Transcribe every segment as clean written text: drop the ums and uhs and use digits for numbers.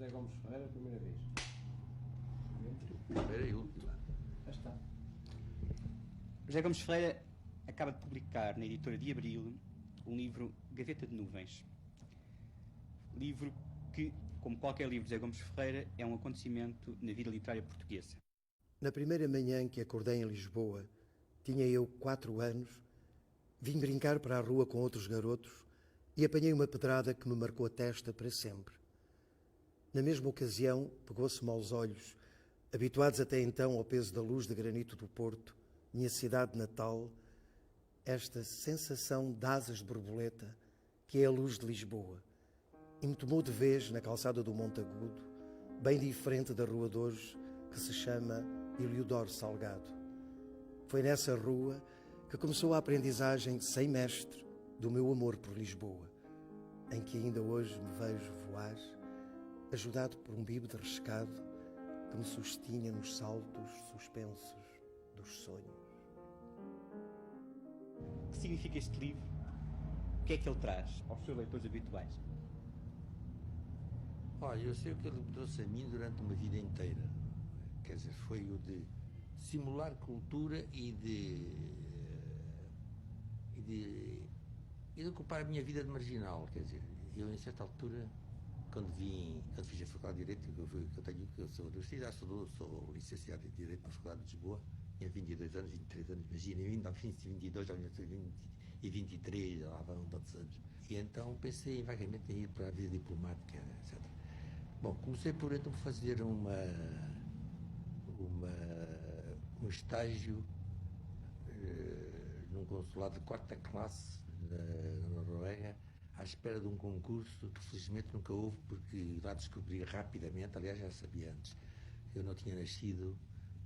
José Gomes Ferreira, primeira vez. Primeira e última. Já está. José Gomes Ferreira acaba de publicar na editora de Abril um livro Gaveta de Nuvens. Livro que, como qualquer livro de José Gomes Ferreira, é um acontecimento na vida literária portuguesa. Na primeira manhã que acordei em Lisboa, tinha eu 4 anos, vim brincar para a rua com outros garotos e apanhei uma pedrada que me marcou a testa para sempre. Na mesma ocasião, pegou-se-me aos olhos, habituados até então ao peso da luz de granito do Porto, minha cidade natal, esta sensação de asas de borboleta que é a luz de Lisboa, e me tomou de vez na calçada do Montagudo, bem diferente da rua de hoje, que se chama Heliodoro Salgado. Foi nessa rua que começou a aprendizagem sem mestre do meu amor por Lisboa, em que ainda hoje me vejo voar, ajudado por um bibo de rescado que me sustinha nos saltos suspensos dos sonhos. O que significa este livro? O que é que ele traz aos seus leitores habituais? Olha, eu sei o que ele me trouxe a mim durante uma vida inteira. Quer dizer, foi o de simular cultura e de ocupar a minha vida de marginal. Quer dizer, eu em certa altura, quando fiz a Faculdade de Direito, que eu sou universidade, sou licenciado em Direito na Faculdade de Lisboa, tinha 22 anos, 23 anos, imagina, vindo ao fim de 22, ao 23, já lá vão tantos anos. E então pensei vagamente em ir para a vida diplomática, etc. Bom, comecei por então fazer um estágio num consulado de 4ª classe na Noruega, à espera de um concurso que felizmente nunca houve, porque lá descobri rapidamente, aliás já sabia antes, eu não tinha nascido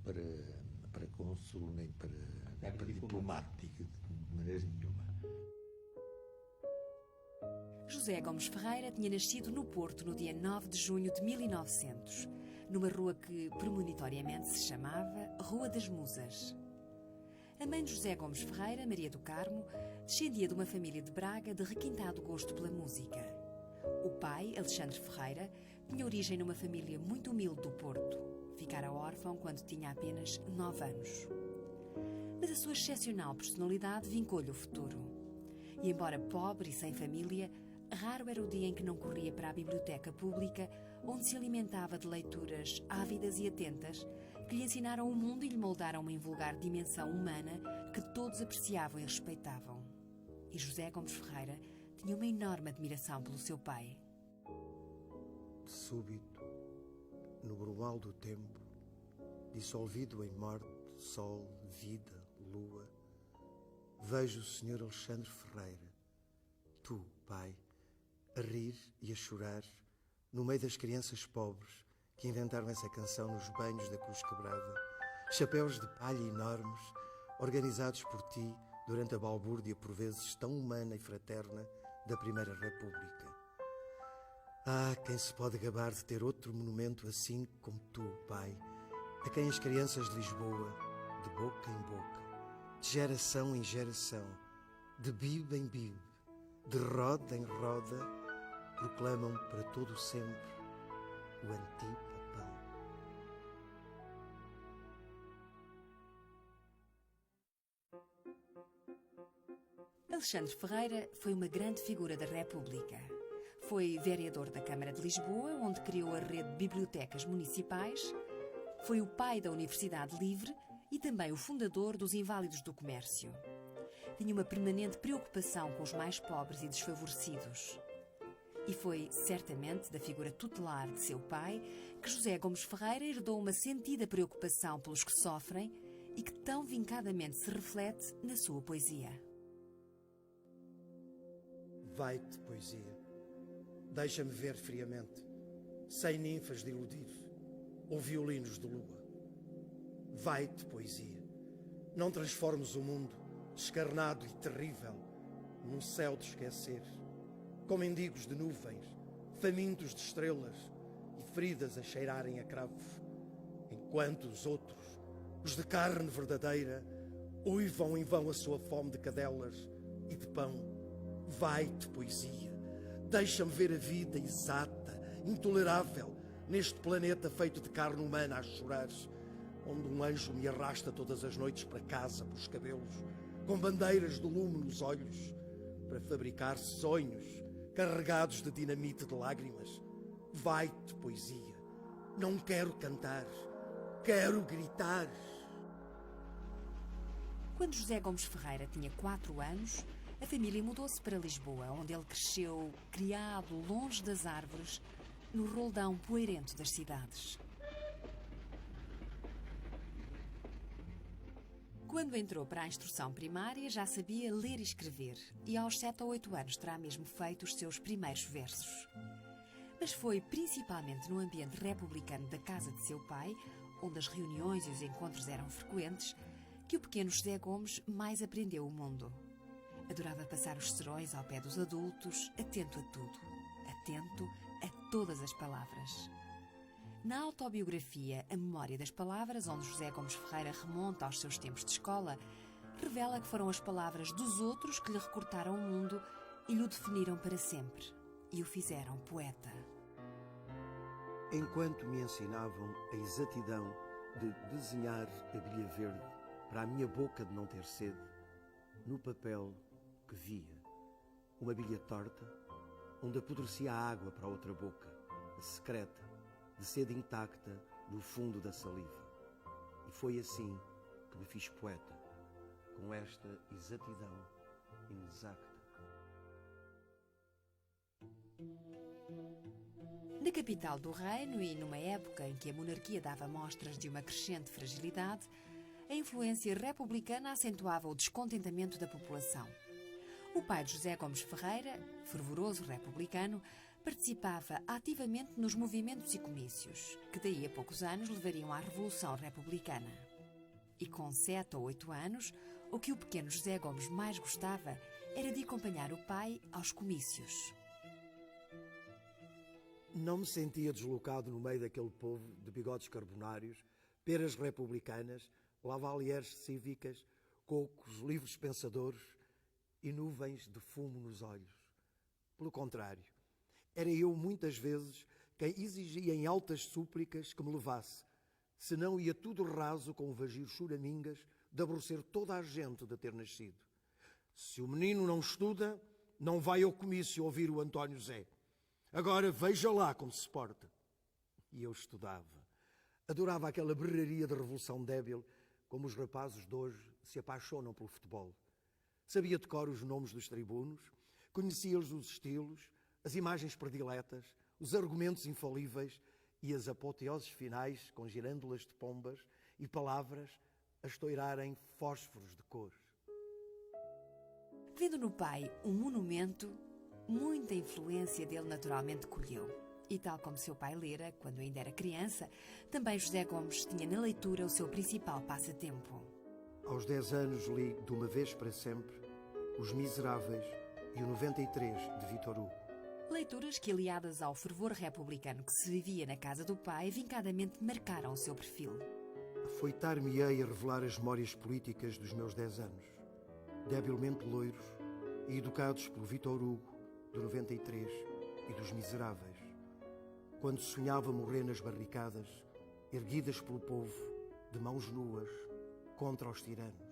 para cônsul nem para diplomático, de maneira nenhuma. José Gomes Ferreira tinha nascido no Porto no dia 9 de junho de 1900, numa rua que premonitoriamente se chamava Rua das Musas. A mãe de José Gomes Ferreira, Maria do Carmo, descendia de uma família de Braga de requintado gosto pela música. O pai, Alexandre Ferreira, tinha origem numa família muito humilde do Porto. Ficara órfão quando tinha apenas 9 anos. Mas a sua excepcional personalidade vincou-lhe o futuro. E embora pobre e sem família, raro era o dia em que não corria para a biblioteca pública, onde se alimentava de leituras ávidas e atentas que lhe ensinaram o mundo e lhe moldaram uma invulgar dimensão humana que todos apreciavam e respeitavam. E José Gomes Ferreira tinha uma enorme admiração pelo seu pai. Súbito, no brumal do tempo, dissolvido em morte, sol, vida, lua, vejo o Sr. Alexandre Ferreira, tu, pai, a rir e a chorar no meio das crianças pobres que inventaram essa canção nos banhos da Cruz Quebrada, chapéus de palha enormes, organizados por ti durante a balbúrdia por vezes tão humana e fraterna da Primeira República. Ah, quem se pode gabar de ter outro monumento assim como tu, pai, a quem as crianças de Lisboa, de boca em boca, de geração em geração, de bibe em bibe, de roda em roda, proclamam para todo o sempre o antipapão. Alexandre Ferreira foi uma grande figura da República. Foi vereador da Câmara de Lisboa, onde criou a rede de bibliotecas municipais. Foi o pai da Universidade Livre e também o fundador dos Inválidos do Comércio. Tinha uma permanente preocupação com os mais pobres e desfavorecidos. E foi, certamente, da figura tutelar de seu pai que José Gomes Ferreira herdou uma sentida preocupação pelos que sofrem e que tão vincadamente se reflete na sua poesia. Vai-te, poesia, deixa-me ver friamente, sem ninfas de iludir, ou violinos de lua. Vai-te, poesia, não transformes o mundo, descarnado e terrível, num céu de esquecer, com mendigos de nuvens, famintos de estrelas e feridas a cheirarem a cravos, enquanto os outros, os de carne verdadeira, uivam em vão a sua fome de cadelas e de pão. Vai-te, poesia, deixa-me ver a vida exata, intolerável, neste planeta feito de carne humana a chorar, onde um anjo me arrasta todas as noites para casa pelos cabelos, com bandeiras de lume nos olhos, para fabricar sonhos carregados de dinamite de lágrimas. Vai-te, poesia, não quero cantar, quero gritar. Quando José Gomes Ferreira tinha 4 anos, a família mudou-se para Lisboa, onde ele cresceu, criado longe das árvores, no roldão poeirento das cidades. Quando entrou para a instrução primária, já sabia ler e escrever, e aos 7 ou 8 anos terá mesmo feito os seus primeiros versos. Mas foi principalmente no ambiente republicano da casa de seu pai, onde as reuniões e os encontros eram frequentes, que o pequeno José Gomes mais aprendeu o mundo. Adorava passar os serões ao pé dos adultos, atento a tudo, atento a todas as palavras. Na autobiografia A Memória das Palavras, onde José Gomes Ferreira remonta aos seus tempos de escola, revela que foram as palavras dos outros que lhe recortaram o mundo e lhe o definiram para sempre, e o fizeram poeta. Enquanto me ensinavam a exatidão de desenhar a bilha verde para a minha boca de não ter sede, no papel que via, uma bilha torta, onde apodrecia a água para a outra boca, a secreta, de sede intacta no fundo da saliva. E foi assim que me fiz poeta, com esta exatidão inexacta. Na capital do reino e numa época em que a monarquia dava mostras de uma crescente fragilidade, a influência republicana acentuava o descontentamento da população. O pai de José Gomes Ferreira, fervoroso republicano, participava ativamente nos movimentos e comícios, que daí a poucos anos levariam à Revolução Republicana. E com 7 ou 8 anos, o que o pequeno José Gomes mais gostava era de acompanhar o pai aos comícios. Não me sentia deslocado no meio daquele povo de bigodes carbonários, peras republicanas, lavalières cívicas, cocos, livros pensadores e nuvens de fumo nos olhos. Pelo contrário, era eu muitas vezes quem exigia em altas súplicas que me levasse, senão ia tudo raso com o vagir choramingas de aborrecer toda a gente de ter nascido. Se o menino não estuda, não vai ao comício ouvir o António Zé. Agora veja lá como se porta. E eu estudava. Adorava aquela berraria de revolução débil, como os rapazes de hoje se apaixonam pelo futebol. Sabia de cor os nomes dos tribunos, conhecia-lhes os estilos, as imagens prediletas, os argumentos infalíveis e as apoteoses finais com girândolas de pombas e palavras a estourarem fósforos de cor. Vendo no pai um monumento, muita influência dele naturalmente colheu. E tal como seu pai lera, quando ainda era criança, também José Gomes tinha na leitura o seu principal passatempo. Aos 10 anos li de uma vez para sempre Os Miseráveis e o 93 de Victor Hugo. Leituras que, aliadas ao fervor republicano que se vivia na casa do pai, vincadamente marcaram o seu perfil. Afoitar-me-ei a revelar as memórias políticas dos meus 10 anos, debilmente loiros e educados pelo Victor Hugo, do 93 e dos Miseráveis, quando sonhava morrer nas barricadas, erguidas pelo povo, de mãos nuas, contra os tiranos.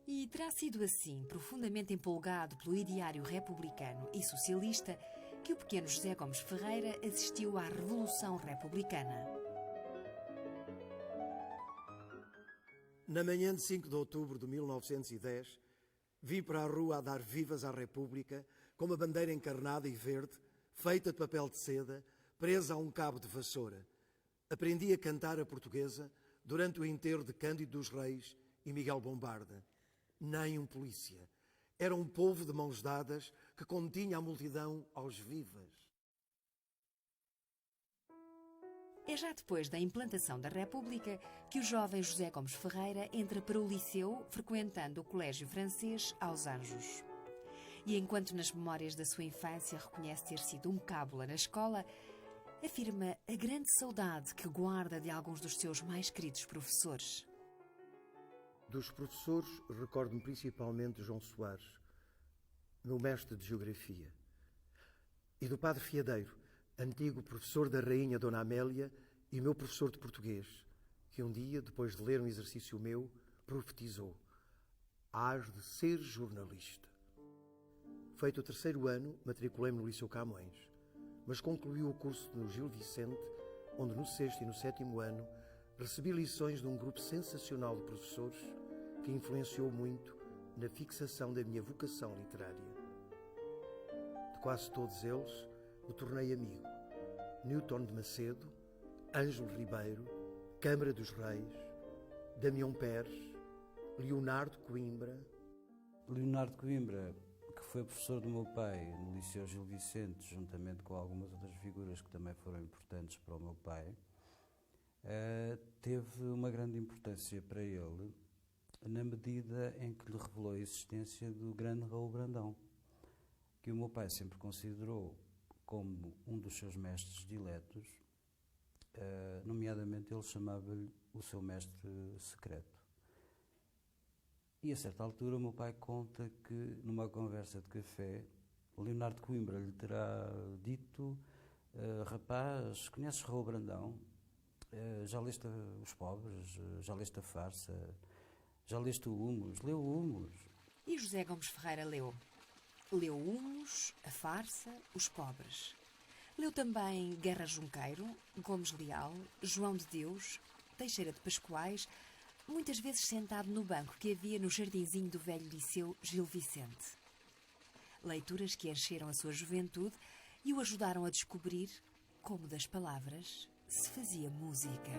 E terá sido assim, profundamente empolgado pelo ideário republicano e socialista, que o pequeno José Gomes Ferreira assistiu à Revolução Republicana. Na manhã de 5 de outubro de 1910, vim para a rua a dar vivas à República com uma bandeira encarnada e verde, feita de papel de seda, presa a um cabo de vassoura. Aprendi a cantar a portuguesa durante o enterro de Cândido dos Reis e Miguel Bombarda. Nem um polícia. Era um povo de mãos dadas que continha a multidão aos vivas. É já depois da implantação da República que o jovem José Gomes Ferreira entra para o liceu, frequentando o Colégio Francês aos Anjos. E enquanto nas memórias da sua infância reconhece ter sido um cábula na escola, afirma a grande saudade que guarda de alguns dos seus mais queridos professores. Dos professores, recordo-me principalmente João Soares, meu mestre de Geografia, e do Padre Fiadeiro, antigo professor da rainha Dona Amélia e meu professor de português, que um dia, depois de ler um exercício meu, profetizou: hás de ser jornalista. Feito o 3º ano, matriculei-me no Liceu Camões, mas concluí o curso no Gil Vicente, onde no 6º e no 7º ano recebi lições de um grupo sensacional de professores que influenciou muito na fixação da minha vocação literária. De quase todos eles me tornei amigo. Newton de Macedo, Ângelo Ribeiro, Câmara dos Reis, Damião Pérez, Leonardo Coimbra. Leonardo Coimbra, que foi professor do meu pai no Liceu Gil Vicente, juntamente com algumas outras figuras que também foram importantes para o meu pai, teve uma grande importância para ele na medida em que lhe revelou a existência do grande Raul Brandão, que o meu pai sempre considerou como um dos seus mestres diletos, nomeadamente ele chamava-lhe o seu mestre secreto. E a certa altura o meu pai conta que numa conversa de café, Leonardo Coimbra lhe terá dito: rapaz, conheces Raul Brandão? Já leste Os Pobres? Já leste a Farsa? Já leste o Humus? Leu o Humus? E José Gomes Ferreira leu. Leu Humus, a Farsa, Os Pobres. Leu também Guerra Junqueiro, Gomes Leal, João de Deus, Teixeira de Pascoais, muitas vezes sentado no banco que havia no jardinzinho do velho Liceu Gil Vicente. Leituras que encheram a sua juventude e o ajudaram a descobrir como das palavras se fazia música.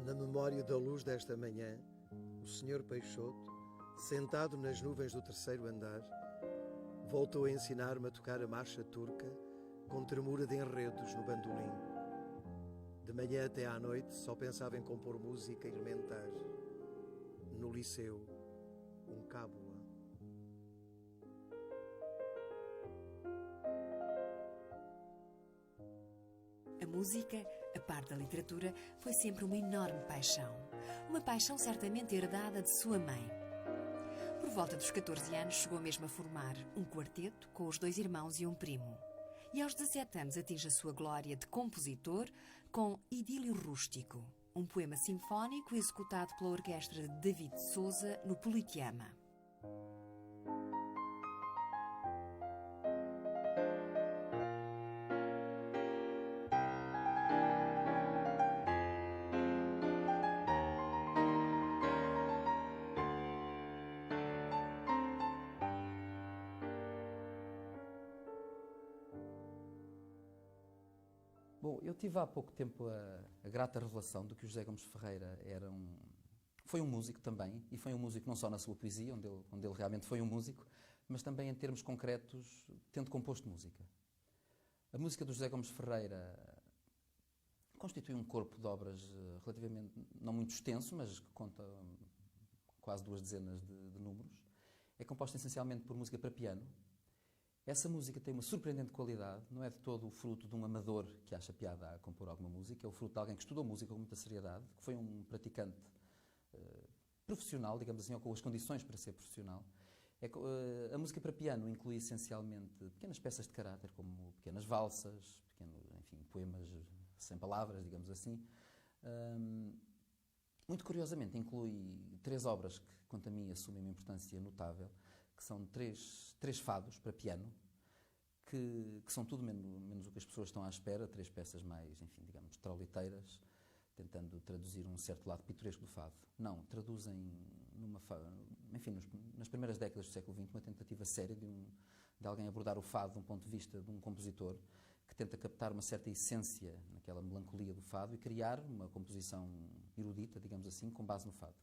Na memória da luz desta manhã, o Sr. Peixoto, sentado nas nuvens do 3º andar, voltou a ensinar-me a tocar a marcha turca com tremura de enredos no bandolim. De manhã até à noite só pensava em compor música elementar. No liceu, um cábula. A música, a par da literatura, foi sempre uma enorme paixão. Uma paixão certamente herdada de sua mãe. Por volta dos 14 anos chegou mesmo a formar um quarteto com os 2 irmãos e um primo. E aos 17 anos atinge a sua glória de compositor com Idílio Rústico, um poema sinfónico executado pela orquestra de David de Souza no Politeama. Bom, eu tive há pouco tempo a grata revelação de que o José Gomes Ferreira foi um músico também, e foi um músico não só na sua poesia, onde ele realmente foi um músico, mas também em termos concretos, tendo composto música. A música do José Gomes Ferreira constitui um corpo de obras relativamente, não muito extenso, mas que conta quase 2 dezenas de números. É composta essencialmente por música para piano. Essa música tem uma surpreendente qualidade, não é de todo o fruto de um amador que acha piada a compor alguma música, é o fruto de alguém que estudou música com muita seriedade, que foi um praticante profissional, digamos assim, ou com as condições para ser profissional. A música para piano inclui essencialmente pequenas peças de caráter, como pequenas valsas, poemas sem palavras, digamos assim. Muito curiosamente, inclui 3 obras que, quanto a mim, assumem uma importância notável, que são três fados para piano, que são tudo menos o que as pessoas estão à espera, 3 peças mais, digamos, trauliteiras, tentando traduzir um certo lado pitoresco do fado. Não, traduzem nas primeiras décadas do século XX, uma tentativa séria de alguém abordar o fado de um ponto de vista de um compositor que tenta captar uma certa essência naquela melancolia do fado e criar uma composição erudita, digamos assim, com base no fado.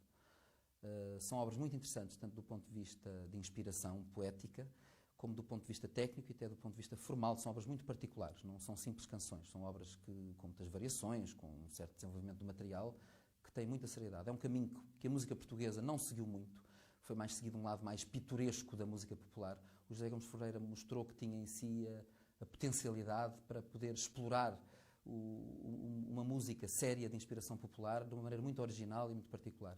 São obras muito interessantes, tanto do ponto de vista de inspiração poética, como do ponto de vista técnico e até do ponto de vista formal. São obras muito particulares, não são simples canções, são obras com muitas variações, com um certo desenvolvimento do material, que têm muita seriedade. É um caminho que a música portuguesa não seguiu muito. foi mais seguido um lado mais pitoresco da música popular. O José Gomes Ferreira mostrou que tinha em si a potencialidade para poder explorar uma música séria de inspiração popular de uma maneira muito original e muito particular.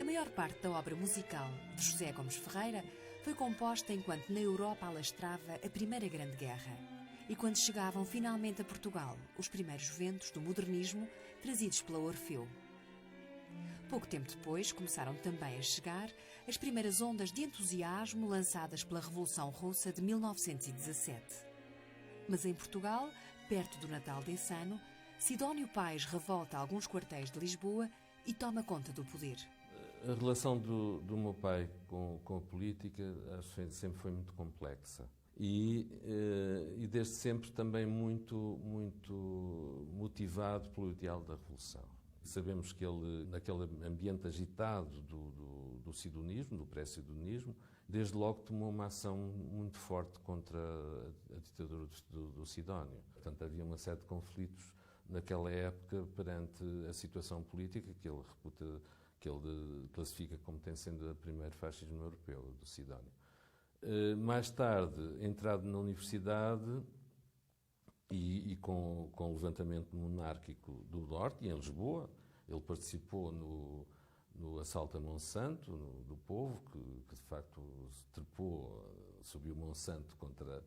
A maior parte da obra musical de José Gomes Ferreira foi composta enquanto na Europa alastrava a Primeira Grande Guerra e quando chegavam finalmente a Portugal os primeiros ventos do modernismo trazidos pela Orfeu. Pouco tempo depois começaram também a chegar as primeiras ondas de entusiasmo lançadas pela Revolução Russa de 1917. Mas em Portugal, perto do Natal desse ano, Sidónio Pais revolta alguns quartéis de Lisboa e toma conta do poder. A relação do meu pai com a política acho que sempre foi muito complexa e desde sempre também muito motivado pelo ideal da Revolução. Sabemos que ele, naquele ambiente agitado do sidonismo, do pré-sidonismo, desde logo tomou uma ação muito forte contra a ditadura do Sidónio. Portanto, havia uma série de conflitos naquela época perante a situação política que ele classifica como tendo sendo o primeiro fascismo europeu, do Sidónio. Mais tarde, entrado na universidade e com o levantamento monárquico do Norte, e em Lisboa, ele participou no assalto a Monsanto, do povo, que de facto subiu Monsanto contra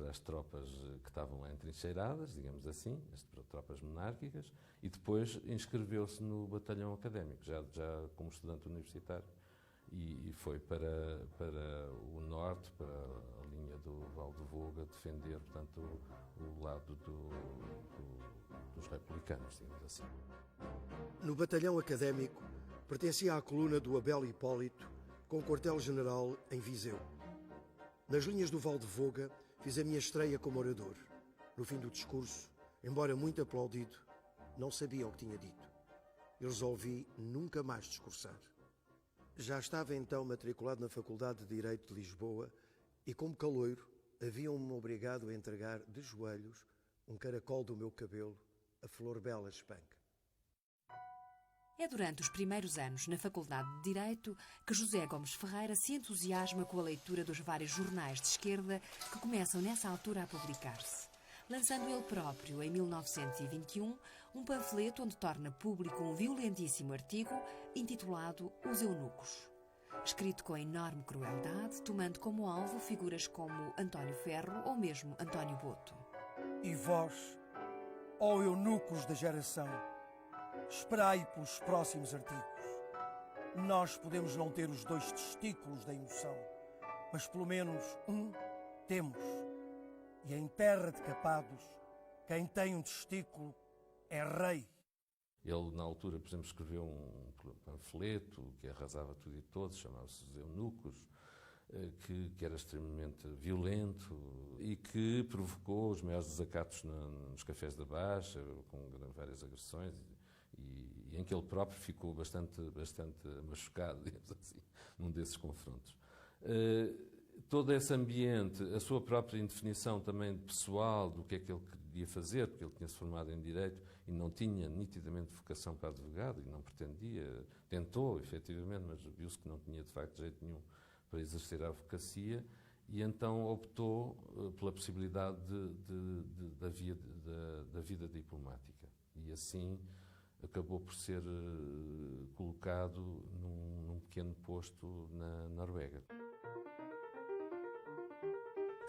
as tropas que estavam lá entrincheiradas, digamos assim, as tropas monárquicas, e depois inscreveu-se no batalhão académico, já como estudante universitário, e foi para o norte, para a linha do Val de Voga, defender, portanto, o lado dos republicanos, digamos assim. No batalhão académico, pertencia à coluna do Abel Hipólito, com quartel-general em Viseu. Nas linhas do Val de Voga, fiz a minha estreia como orador. No fim do discurso, embora muito aplaudido, não sabia o que tinha dito. E resolvi nunca mais discursar. Já estava então matriculado na Faculdade de Direito de Lisboa e, como caloiro, haviam-me obrigado a entregar de joelhos um caracol do meu cabelo, a flor bela espanca. É durante os primeiros anos na Faculdade de Direito que José Gomes Ferreira se entusiasma com a leitura dos vários jornais de esquerda que começam nessa altura a publicar-se, lançando ele próprio, em 1921, um panfleto onde torna público um violentíssimo artigo intitulado Os Eunucos, escrito com enorme crueldade, tomando como alvo figuras como António Ferro ou mesmo António Boto. E vós, ó eunucos da geração, esperai pelos próximos artigos. Nós podemos não ter os 2 testículos da emoção, mas pelo menos um temos. E em terra de capados, quem tem um testículo é rei. Ele, na altura, por exemplo, escreveu um panfleto que arrasava tudo e todos, chamava-se Os Eunucos, que era extremamente violento e que provocou os maiores desacatos nos cafés da Baixa, com várias agressões, e em que ele próprio ficou bastante machucado, digamos assim, num desses confrontos. Todo esse ambiente, a sua própria indefinição também pessoal do que é que ele queria fazer, porque ele tinha-se formado em Direito e não tinha nitidamente vocação para advogado e não pretendia, tentou efetivamente, mas viu-se que não tinha de facto jeito nenhum para exercer a advocacia e então optou pela possibilidade da vida diplomática e assim acabou por ser colocado num pequeno posto na Noruega.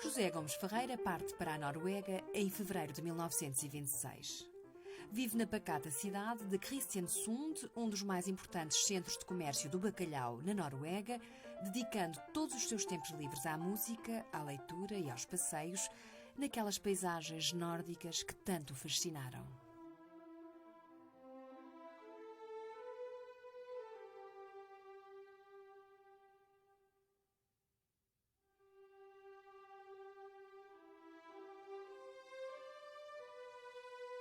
José Gomes Ferreira parte para a Noruega em fevereiro de 1926. Vive na pacata cidade de Kristiansund, um dos mais importantes centros de comércio do bacalhau na Noruega, dedicando todos os seus tempos livres à música, à leitura e aos passeios, naquelas paisagens nórdicas que tanto o fascinaram.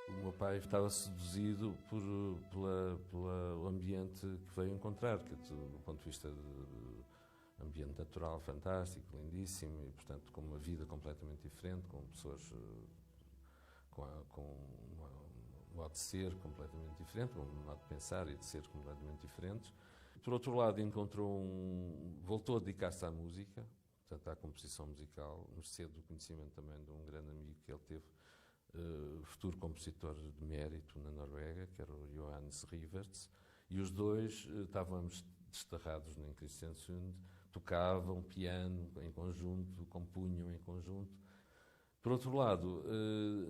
O meu pai estava seduzido pelo ambiente que veio encontrar, que do ponto de vista de ambiente natural fantástico, lindíssimo, e portanto com uma vida completamente diferente, com pessoas com um modo de ser completamente diferente, um modo de pensar e de ser completamente diferentes. Por outro lado, voltou a dedicar-se à música, portanto, à composição musical, mercê do conhecimento também de um grande amigo que ele teve, futuro compositor de mérito na Noruega, que era o Johannes Riverts, e os dois estávamos desterrados em Kristiansund, tocavam piano em conjunto, compunham em conjunto. Por outro lado,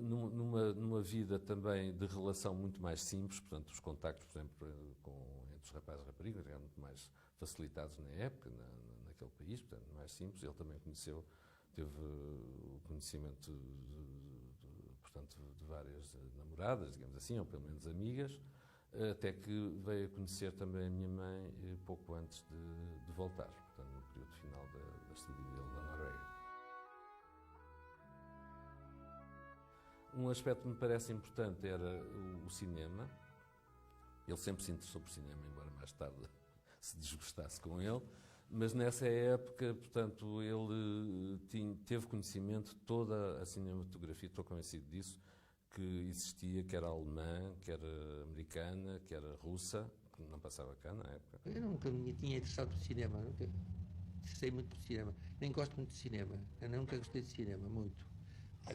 numa vida também de relação muito mais simples, portanto, os contactos, por exemplo, entre os rapazes e raparigas eram muito mais facilitados na época, naquele país, portanto, mais simples. Ele também teve o conhecimento portanto, de várias namoradas, digamos assim, ou pelo menos amigas, até que veio a conhecer também a minha mãe pouco antes de voltar, portanto, no período final da estadia dele na Noruega. Um aspecto que me parece importante era o cinema. Ele sempre se interessou por cinema, embora mais tarde se desgostasse com ele, mas nessa época, portanto, ele teve conhecimento de toda a cinematografia, estou convencido disso, que existia, que era alemã, que era americana, que era russa, que não passava cá na época. Eu nunca me tinha interessado por cinema, nunca interessei muito por cinema, nem gosto muito de cinema, eu nunca gostei de cinema, muito.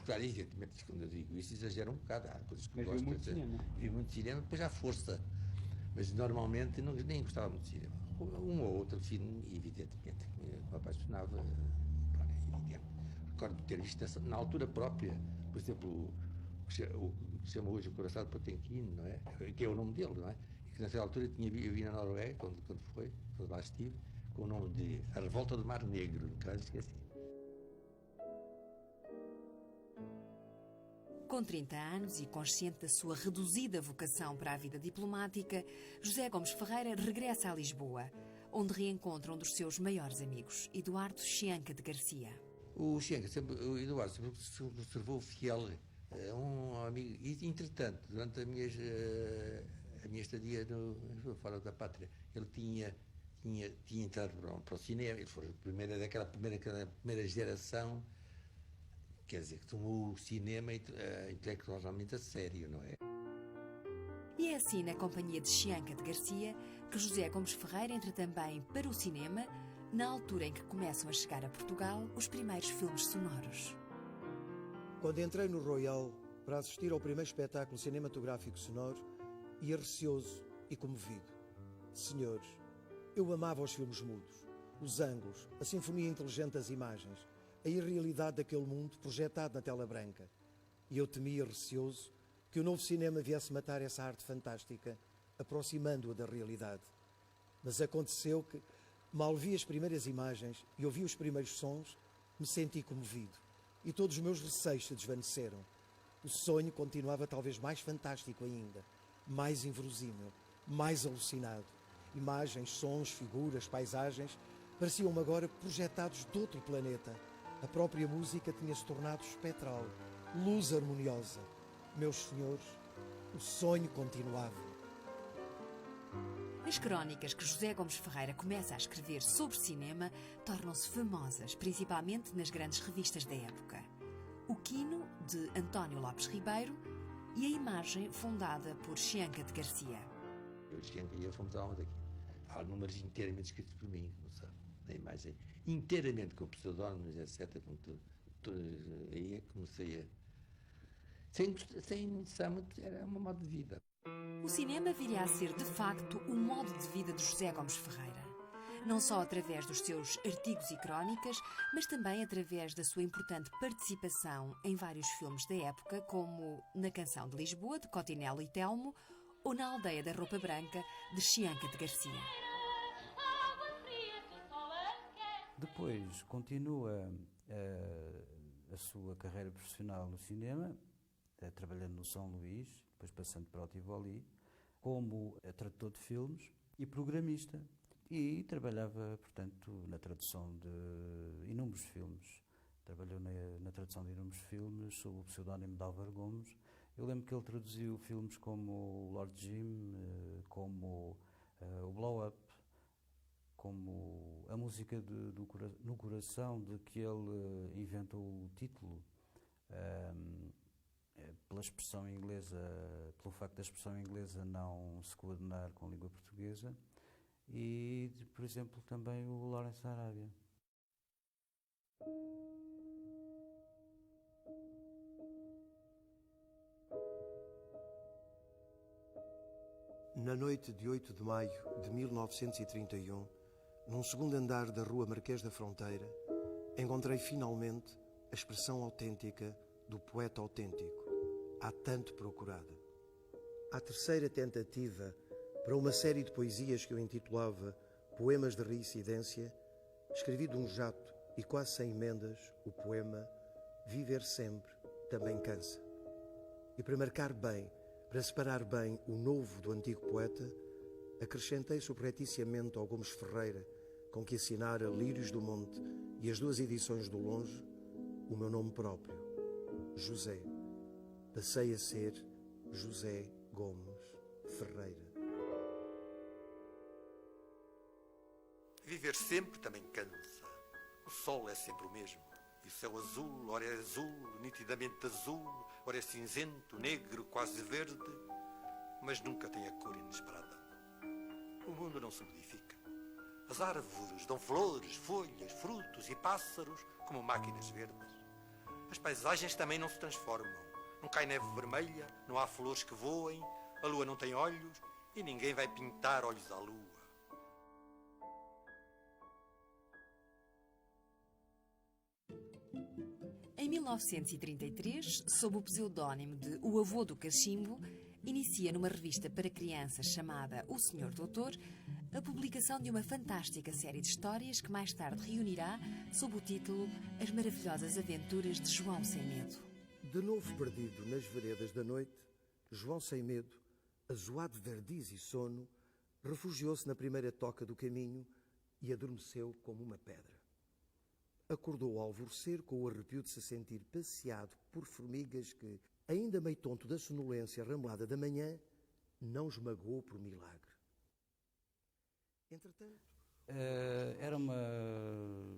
Claro, evidentemente, quando eu digo isso, exagero um bocado, há coisas que Mas gosto. vi muito cinema. Vi muito cinema, depois à força, mas normalmente nem gostava muito de cinema. Um ou outro filme, evidentemente, que me apaixonava, claro, é evidente. Recordo de ter visto na altura própria, por exemplo, o que se chama hoje o Coração de Potemkin, não é? Que é o nome dele, não é? E que nessa altura eu vi na Noruega, quando lá estive, com o nome de A Revolta do Mar Negro, nunca mais esqueci. Com 30 anos e consciente da sua reduzida vocação para a vida diplomática, José Gomes Ferreira regressa a Lisboa, onde reencontra um dos seus maiores amigos, Eduardo Chianca de Garcia. O Eduardo sempre se observou fiel a um amigo. E, entretanto, durante a minha estadia fora da pátria, ele tinha entrado para o cinema. Ele foi daquela primeira geração, quer dizer, que tomou o cinema intelectualmente a sério, não é? E é assim, na companhia de Chianca de Garcia, que José Gomes Ferreira entra também para o cinema, na altura em que começam a chegar a Portugal os primeiros filmes sonoros. Quando entrei no Royal para assistir ao primeiro espetáculo cinematográfico sonoro, ia receoso e comovido. Senhores, eu amava os filmes mudos, os ângulos, a sinfonia inteligente das imagens, a irrealidade daquele mundo projetado na tela branca. E eu temia, receoso, que o novo cinema viesse matar essa arte fantástica, aproximando-a da realidade. Mas aconteceu que, mal vi as primeiras imagens e ouvi os primeiros sons, me senti comovido. E todos os meus receios se desvaneceram. O sonho continuava talvez mais fantástico ainda, mais inverosímil, mais alucinado. Imagens, sons, figuras, paisagens pareciam-me agora projetados de outro planeta. A própria música tinha-se tornado espectral, luz harmoniosa. Meus senhores, o sonho continuava. As crónicas que José Gomes Ferreira começa a escrever sobre cinema tornam-se famosas, principalmente nas grandes revistas da época. O Quino, de António Lopes Ribeiro, e a Imagem, fundada por Chianca de Garcia. Eu e eu fomos aonde aqui? Há números inteiramente escritos por mim, não sabe? Na Imagem, inteiramente com pseudónimos, etc. Aí é que comecei a... Sem noção, era uma modo de vida. O cinema viria a ser, de facto, o modo de vida de José Gomes Ferreira. Não só através dos seus artigos e crónicas, mas também através da sua importante participação em vários filmes da época, como Na Canção de Lisboa, de Cotinelo e Telmo, ou Na Aldeia da Roupa Branca, de Chianca de Garcia. Depois continua a sua carreira profissional no cinema, trabalhando no São Luís, depois passando para o Tivoli, como tradutor de filmes e programista. E trabalhava, portanto, na tradução de inúmeros filmes. Trabalhou na tradução de inúmeros filmes sob o pseudónimo de Álvaro Gomes. Eu lembro que ele traduziu filmes como o Lord Jim, como o Blow Up, como a música No Coração, de que ele inventou o título, pela expressão inglesa, pelo facto da expressão inglesa não se coordenar com a língua portuguesa. e, por exemplo, também o Lawrence Arabia. Na noite de 8 de maio de 1931, num segundo andar da Rua Marquês da Fronteira, encontrei finalmente a expressão autêntica do poeta autêntico, há tanto procurada. À terceira tentativa para uma série de poesias que eu intitulava Poemas de Reincidência, escrevi de um jato e quase sem emendas o poema Viver Sempre Também Cansa. E para marcar bem, para separar bem o novo do antigo poeta, acrescentei subrepticiamente ao Gomes Ferreira, com que assinara Lírios do Monte e as 2 edições do Longe, o meu nome próprio, José. Passei a ser José Gomes Ferreira. Viver sempre também cansa. O sol é sempre o mesmo. E o céu azul, ora é azul, nitidamente azul, ora é cinzento, negro, quase verde, mas nunca tem a cor inesperada. O mundo não se modifica. As árvores dão flores, folhas, frutos e pássaros como máquinas verdes. As paisagens também não se transformam. Não cai neve vermelha, não há flores que voem, a lua não tem olhos e ninguém vai pintar olhos à lua. Em 1933, sob o pseudónimo de O Avô do Cachimbo, inicia numa revista para crianças chamada O Senhor Doutor a publicação de uma fantástica série de histórias que mais tarde reunirá sob o título As Maravilhosas Aventuras de João Sem Medo. De novo perdido nas veredas da noite, João Sem Medo, azoado de verniz e sono, refugiou-se na primeira toca do caminho e adormeceu como uma pedra. Acordou ao alvorecer com o arrepio de se sentir passeado por formigas que, ainda meio tonto da sonolência ramelada da manhã, não esmagou por milagre. Entretanto... Era uma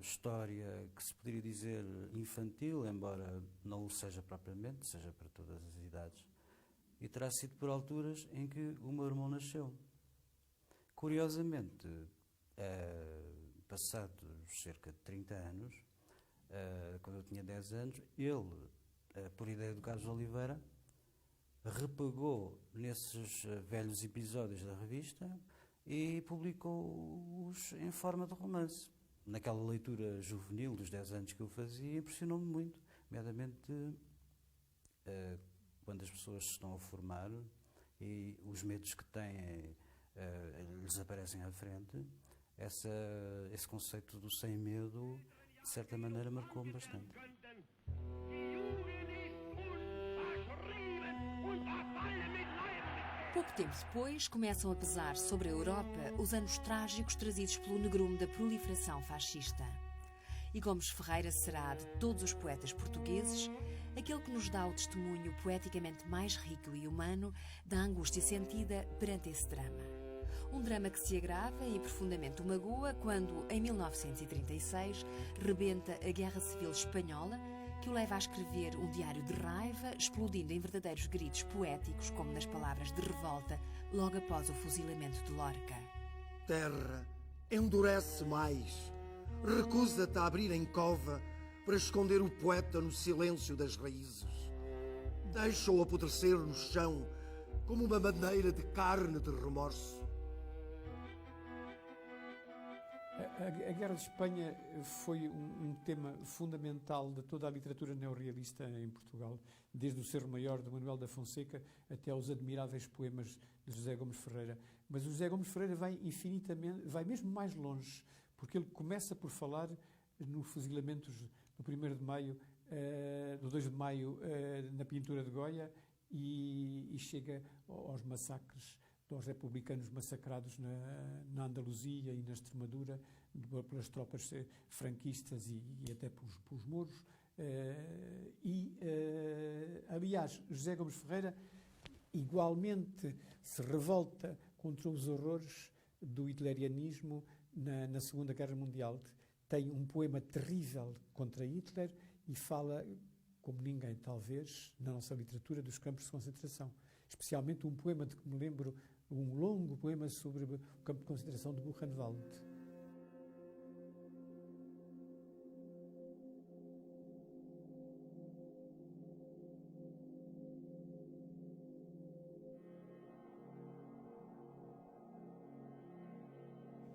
história que se poderia dizer infantil, embora não o seja propriamente, seja para todas as idades, e terá sido por alturas em que o meu irmão nasceu. Curiosamente, passados cerca de 30 anos, quando eu tinha 10 anos, ele, por ideia do Carlos Oliveira, repegou nesses velhos episódios da revista e publicou-os em forma de romance. Naquela leitura juvenil dos 10 anos que eu fazia, impressionou-me muito, nomeadamente quando as pessoas se estão a formar e os medos que têm lhes aparecem à frente. Esse conceito do sem medo, de certa maneira, marcou-me bastante. Pouco tempo depois, começam a pesar sobre a Europa os anos trágicos trazidos pelo negrume da proliferação fascista. E Gomes Ferreira será, de todos os poetas portugueses, aquele que nos dá o testemunho poeticamente mais rico e humano da angústia sentida perante esse drama. Um drama que se agrava e profundamente o magoa quando, em 1936, rebenta a Guerra Civil Espanhola, que o leva a escrever um diário de raiva, explodindo em verdadeiros gritos poéticos, como nas palavras de revolta, logo após o fuzilamento de Lorca. Terra, endurece mais. Recusa-te a abrir em cova para esconder o poeta no silêncio das raízes. Deixa-o apodrecer no chão como uma madeira de carne de remorso. A Guerra de Espanha foi um tema fundamental de toda a literatura neorrealista em Portugal, desde o Cerro Maior de Manuel da Fonseca até aos admiráveis poemas de José Gomes Ferreira. Mas o José Gomes Ferreira vai mesmo mais longe, porque ele começa por falar no fuzilamento do 1º de Maio, do 2 de Maio, na pintura de Goya, e chega aos massacres dos republicanos massacrados na Andaluzia e na Extremadura pelas tropas franquistas e até pelos mouros. Aliás, José Gomes Ferreira igualmente se revolta contra os horrores do hitlerianismo na Segunda Guerra Mundial. Tem um poema terrível contra Hitler e fala, como ninguém talvez, na nossa literatura, dos campos de concentração. Especialmente um poema de que me lembro um longo poema sobre o campo de concentração de Buchenwald.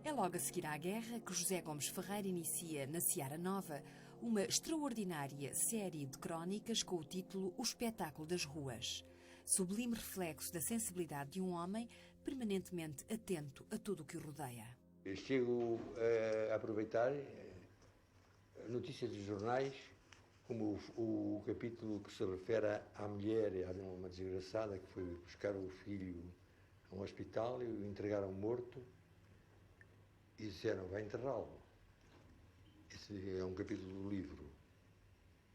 É logo a seguir à guerra que José Gomes Ferreira inicia, na Seara Nova, uma extraordinária série de crónicas com o título O Espetáculo das Ruas, sublime reflexo da sensibilidade de um homem permanentemente atento a tudo o que o rodeia. Eu chego a aproveitar notícias dos jornais, como o capítulo que se refere à mulher, a uma desgraçada que foi buscar o filho a um hospital e o entregaram morto e disseram, vai enterrá-lo. Esse é um capítulo do livro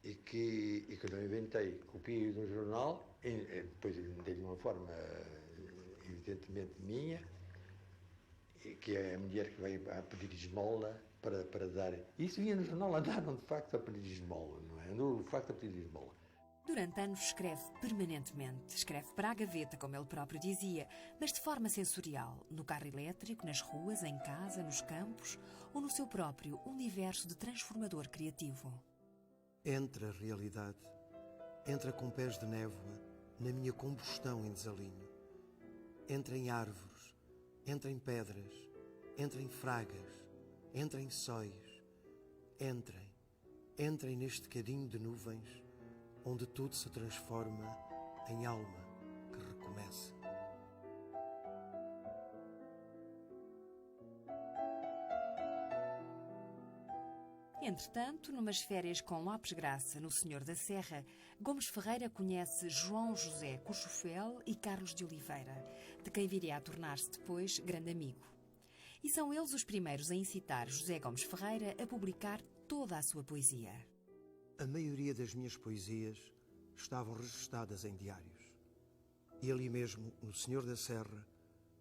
e que eu não inventei. Copiei de um jornal, depois dei-lhe uma forma evidentemente minha, que é a mulher que vai a pedir esmola para dar. Isso vinha no jornal, andaram de facto a pedir esmola, não é? Andou de facto a pedir esmola. Durante anos escreve permanentemente. Escreve para a gaveta, como ele próprio dizia, mas de forma sensorial, no carro elétrico, nas ruas, em casa, nos campos ou no seu próprio universo de transformador criativo. Entra a realidade, entra com pés de névoa na minha combustão em desalinho. Entra em árvores, entra em pedras, entra em fragas, entra em sóis. Entrem neste cadinho de nuvens onde tudo se transforma em alma que recomeça. Entretanto, numas férias com Lopes Graça, no Senhor da Serra, Gomes Ferreira conhece João José Cochufel e Carlos de Oliveira, de quem viria a tornar-se depois grande amigo. E são eles os primeiros a incitar José Gomes Ferreira a publicar toda a sua poesia. A maioria das minhas poesias estavam registadas em diários. E ali mesmo, no Senhor da Serra,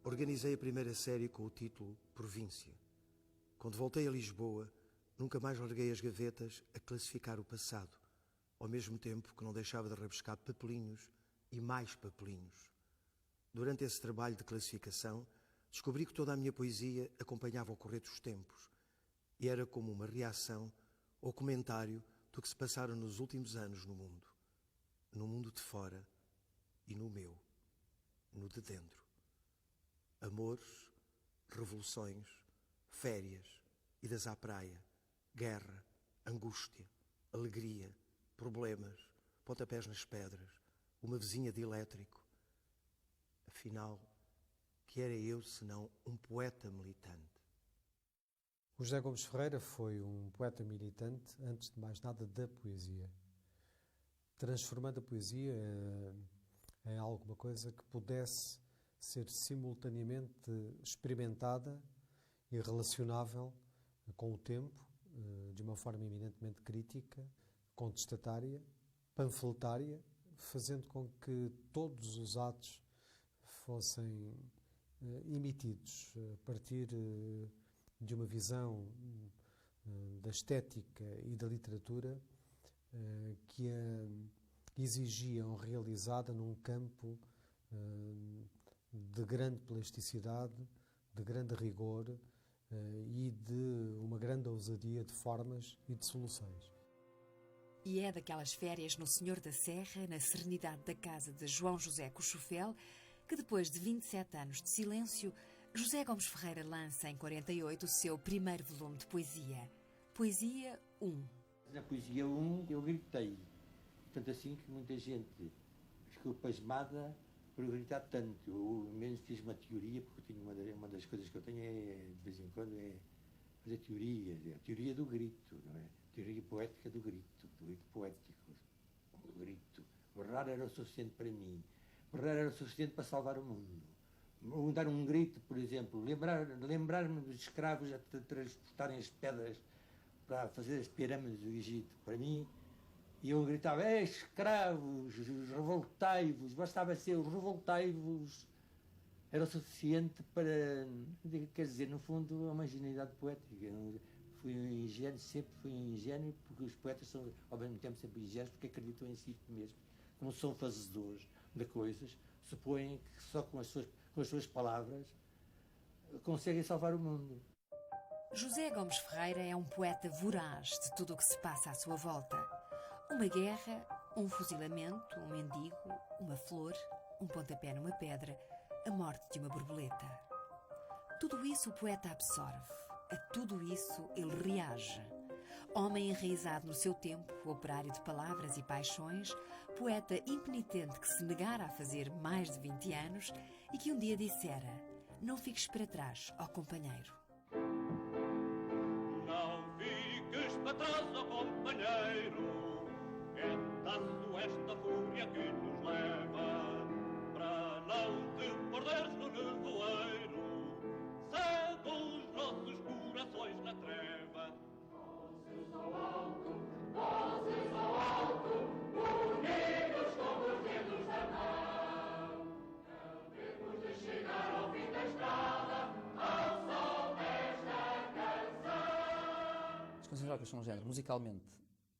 organizei a primeira série com o título Província. Quando voltei a Lisboa, nunca mais larguei as gavetas a classificar o passado, ao mesmo tempo que não deixava de rabiscar papelinhos e mais papelinhos. Durante esse trabalho de classificação, descobri que toda a minha poesia acompanhava o correr dos tempos e era como uma reação ou comentário do que se passara nos últimos anos no mundo de fora e no meu, no de dentro. Amores, revoluções, férias, idas à praia, guerra, angústia, alegria, problemas, pontapés nas pedras, uma vizinha de elétrico. Afinal, que era eu senão um poeta militante? O José Gomes Ferreira foi um poeta militante, antes de mais nada, da poesia, transformando a poesia em alguma coisa que pudesse ser simultaneamente experimentada e relacionável com o tempo, de uma forma eminentemente crítica, contestatária, panfletária, fazendo com que todos os atos fossem emitidos a partir de uma visão da estética e da literatura que a exigiam realizada num campo de grande plasticidade, de grande rigor e de uma grande ousadia de formas e de soluções. E é daquelas férias no Senhor da Serra, na serenidade da casa de João José Cochufel, que depois de 27 anos de silêncio, José Gomes Ferreira lança em 48 o seu primeiro volume de poesia, Poesia 1. Na Poesia 1 eu gritei, tanto assim que muita gente ficou pasmada por eu gritar tanto. Eu menos fiz uma teoria, porque uma das coisas que eu tenho de vez em quando, é fazer teorias, a teoria do grito, não é? A teoria poética do grito poético, o grito. Berrar era o suficiente para mim, berrar era o suficiente para salvar o mundo. Ou dar um grito, por exemplo, lembrar-me dos escravos a transportarem as pedras para fazer as pirâmides do Egito. Para mim, e eu gritava, escravos, revoltai-vos, bastava ser revoltai-vos. Era o suficiente para, quer dizer, no fundo, é uma ingenuidade poética. Fui ingênuo, sempre fui ingênuo, porque os poetas são, ao mesmo tempo, sempre ingênuos, porque acreditam em si mesmo. Como são fazedores de coisas, supõem que só com com as suas palavras, conseguem salvar o mundo. José Gomes Ferreira é um poeta voraz de tudo o que se passa à sua volta. Uma guerra, um fuzilamento, um mendigo, uma flor, um pontapé numa pedra, a morte de uma borboleta. Tudo isso o poeta absorve, a tudo isso ele reage. Homem enraizado no seu tempo, operário de palavras e paixões, poeta impenitente que se negara a fazer mais de 20 anos e que um dia dissera: não fiques para trás, ó companheiro. Não fiques para trás, ó companheiro, é taço esta fúria que nos leva, para não te perderes no nevoeiro, segue os nossos corações na treva. Vozes ao alto, unidos como os dedos da mão, havemos de chegar ao fim da estrada, ao som desta canção. As canções rock são um género musicalmente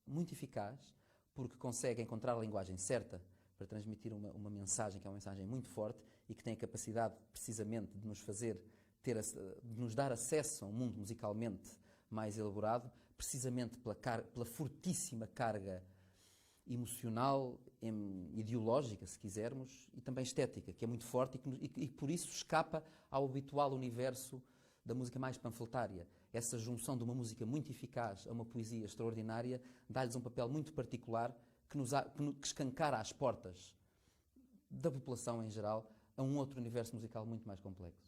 muito eficaz, porque consegue encontrar a linguagem certa para transmitir uma mensagem que é uma mensagem muito forte e que tem a capacidade precisamente de nos fazer de nos dar acesso a um mundo musicalmente mais elaborado, precisamente pela fortíssima carga emocional, ideológica, se quisermos, e também estética, que é muito forte e por isso escapa ao habitual universo da música mais panfletária. Essa junção de uma música muito eficaz a uma poesia extraordinária dá-lhes um papel muito particular que escancara as portas da população em geral a um outro universo musical muito mais complexo.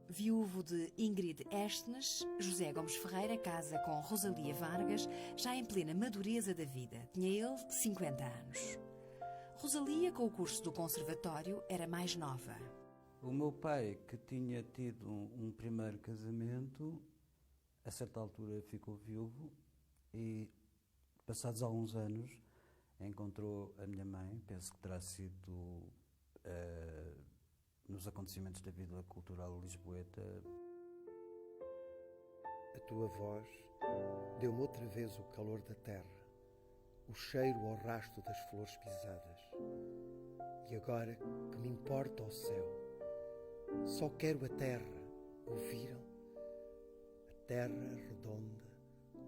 Viúvo de Ingrid Estnes, José Gomes Ferreira casa com Rosalia Vargas, já em plena madureza da vida. Tinha ele 50 anos. Rosalia, com o curso do conservatório, era mais nova. O meu pai, que tinha tido um primeiro casamento, a certa altura ficou viúvo e, passados alguns anos, encontrou a minha mãe, penso que terá sido nos acontecimentos da vida cultural lisboeta. A tua voz deu-me outra vez o calor da terra, o cheiro ao rasto das flores pisadas. E agora que me importa o céu, só quero a terra, ouviram? A terra redonda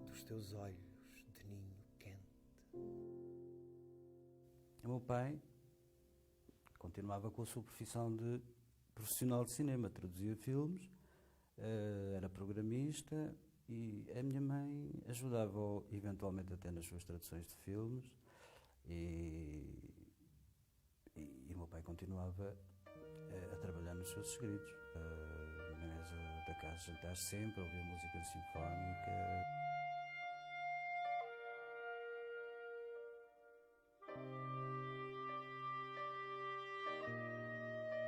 dos teus olhos de ninho quente. O meu pai continuava com a sua profissão de profissional de cinema, traduzia filmes, era programista e a minha mãe ajudava eventualmente até nas suas traduções de filmes e o meu pai continuava a trabalhar nos seus escritos. Na mesa da casa de jantar sempre ouvia música sinfónica.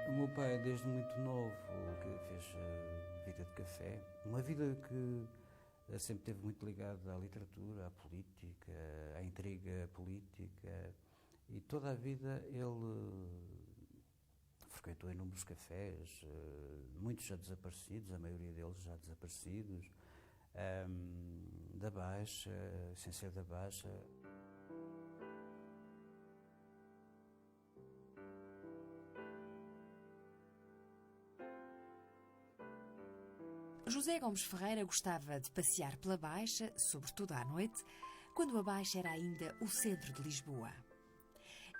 O meu pai, desde muito novo, que fez vida de café, uma vida que sempre esteve muito ligada à literatura, à política, à intriga política, e toda a vida ele frequentou inúmeros cafés, muitos já desaparecidos, a maioria deles já desaparecidos, da Baixa, sem ser da Baixa. José Gomes Ferreira gostava de passear pela Baixa, sobretudo à noite, quando a Baixa era ainda o centro de Lisboa.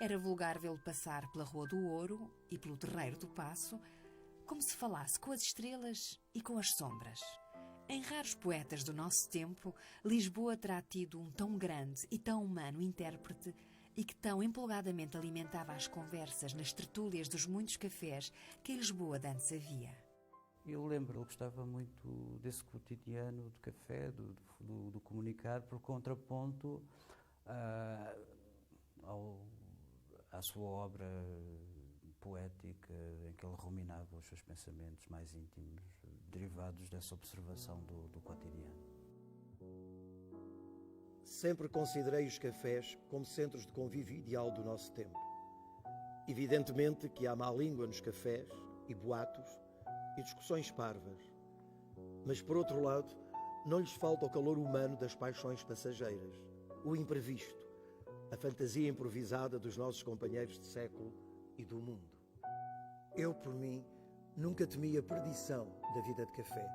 Era vulgar vê-lo passar pela Rua do Ouro e pelo Terreiro do Paço, como se falasse com as estrelas e com as sombras. Em raros poetas do nosso tempo, Lisboa terá tido um tão grande e tão humano intérprete e que tão empolgadamente alimentava as conversas nas tertúlias dos muitos cafés que em Lisboa dantes havia. Eu lembro, ele gostava muito desse cotidiano do café, do comunicar, por contraponto à sua obra poética, em que ele ruminava os seus pensamentos mais íntimos, derivados dessa observação do cotidiano. Sempre considerei os cafés como centros de convívio ideal do nosso tempo. Evidentemente que há má língua nos cafés e boatos e discussões parvas. Mas, por outro lado, não lhes falta o calor humano das paixões passageiras, o imprevisto, a fantasia improvisada dos nossos companheiros de século e do mundo. Eu, por mim, nunca temi a perdição da vida de café.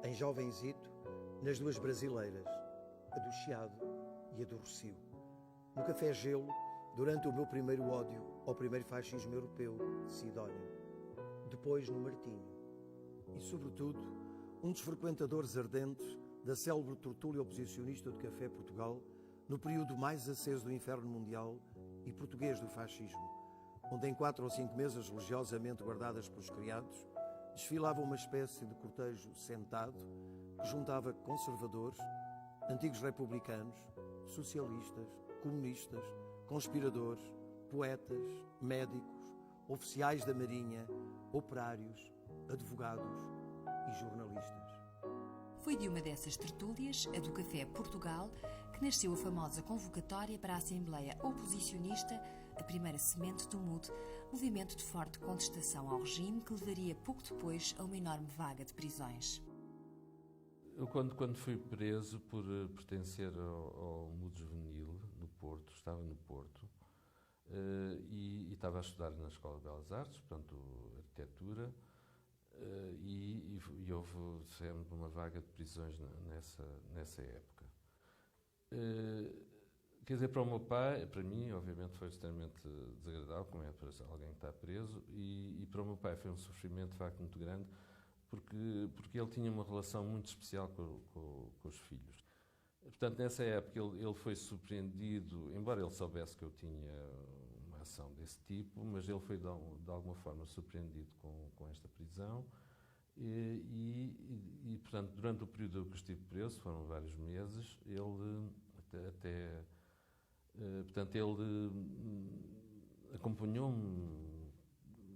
Em jovenzito, nas duas brasileiras, a do Chiado e a do Rocio. No Café Gelo, durante o meu primeiro ódio ao primeiro fascismo europeu, Sidónio. Depois no Martinho. E, sobretudo, um dos frequentadores ardentes da célebre tertúlia oposicionista do Café Portugal, no período mais aceso do inferno mundial e português do fascismo, onde em 4 ou 5 mesas religiosamente guardadas pelos criados, desfilava uma espécie de cortejo sentado que juntava conservadores, antigos republicanos, socialistas, comunistas, conspiradores, poetas, médicos, oficiais da Marinha, operários, advogados e jornalistas. Foi de uma dessas tertúlias, a do Café Portugal, que nasceu a famosa convocatória para a Assembleia Oposicionista, a primeira semente do MUD, movimento de forte contestação ao regime que levaria pouco depois a uma enorme vaga de prisões. Eu, quando fui preso por pertencer ao MUD Juvenil, no Porto, estava no Porto, e estava a estudar na Escola de Belas Artes, portanto, arquitetura, e houve sempre uma vaga de prisões nessa época. Quer dizer, para o meu pai, para mim, obviamente, foi extremamente desagradável, como é para alguém que está preso, e para o meu pai foi um sofrimento, de facto, muito grande, porque ele tinha uma relação muito especial com os filhos. Portanto, nessa época, ele foi surpreendido, embora ele soubesse que eu tinha uma ação desse tipo, mas ele foi, de alguma forma, surpreendido com esta prisão. E, portanto, durante o período que eu estive preso, foram vários meses, ele acompanhou-me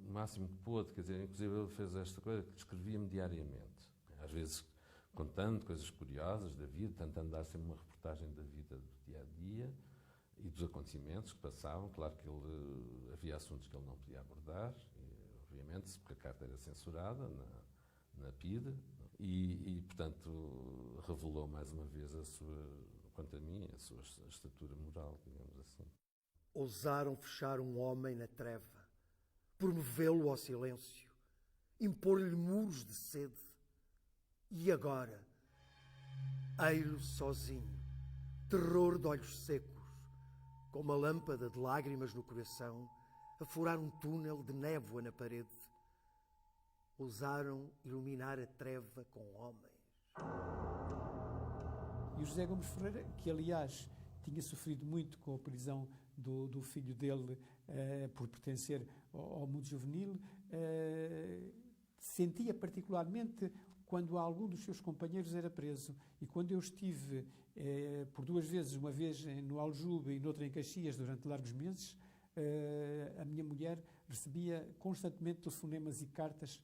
o máximo que pôde, quer dizer, inclusive ele fez esta coisa que escrevia-me diariamente, às vezes contando coisas curiosas da vida, tentando dar sempre uma reportagem da vida do dia-a-dia e dos acontecimentos que passavam. Claro que havia assuntos que ele não podia abordar, obviamente, porque a carta era censurada na PIDE, e, portanto, revelou mais uma vez quanto a mim, a sua estatura moral, digamos assim. Ousaram fechar um homem na treva, promovê-lo ao silêncio, impor-lhe muros de sede. E agora, ei-lo sozinho, terror de olhos secos, com uma lâmpada de lágrimas no coração, a furar um túnel de névoa na parede. Ousaram iluminar a treva com homens. E o José Gomes Ferreira, que aliás tinha sofrido muito com a prisão do filho dele por pertencer ao MUD Juvenil, sentia particularmente quando algum dos seus companheiros era preso. E quando eu estive por 2 vezes, uma vez no Aljube e noutra em Caxias, durante largos meses, a minha mulher recebia constantemente telefonemas e cartas